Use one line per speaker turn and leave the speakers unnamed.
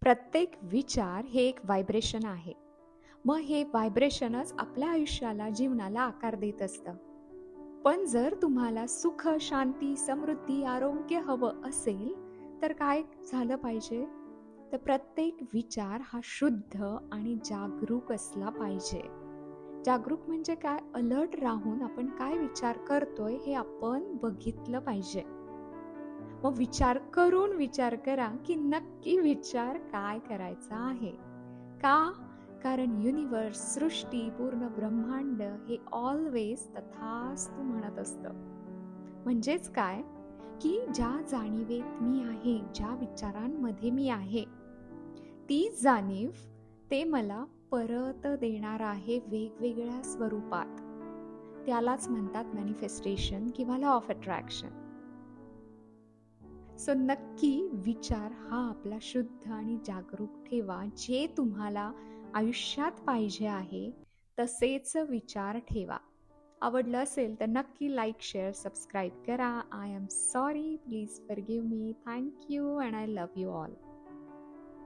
प्रत्येक विचार हे एक व्हायब्रेशन आहे. मग हे व्हायब्रेशनच आपल्या आयुष्याला, जीवनाला आकार देत असतं. पण जर तुम्हाला सुख, शांती, समृद्धी, आरोग्य हवं असेल, तर काय झालं पाहिजे? तर प्रत्येक विचार हा शुद्ध आणि जागरूक असला पाहिजे. जागरूक म्हणजे काय? अलर्ट राहून आपण काय विचार करतोय हे आपण बघितलं पाहिजे. मग विचार करून विचार करा की नक्की विचार काय करायचा आहे. का? कारण युनिवर्स, सृष्टी, पूर्ण ब्रह्मांड हे ऑलवेज तथास्तु म्हणत असतं. म्हणजेच काय? की ज्या जाणीवेत मी आहे, ज्या विचारांमध्ये मी आहे, ती जाणीव ते मला परत देणार आहे वेगवेगळ्या स्वरूपात. त्यालाच म्हणतात मॅनिफेस्टेशन किंवा लॉ ऑफ अट्रॅक्शन. सो नक्की विचार हा आपला शुद्ध आणि जागरूक ठेवा. जे तुम्हाला आयुष्यात पाहिजे आहे तसेच विचार ठेवा. आवडलं असेल तर नक्की लाईक, शेअर, सबस्क्राईब करा. I am sorry, please forgive me. Thank you and I love you all.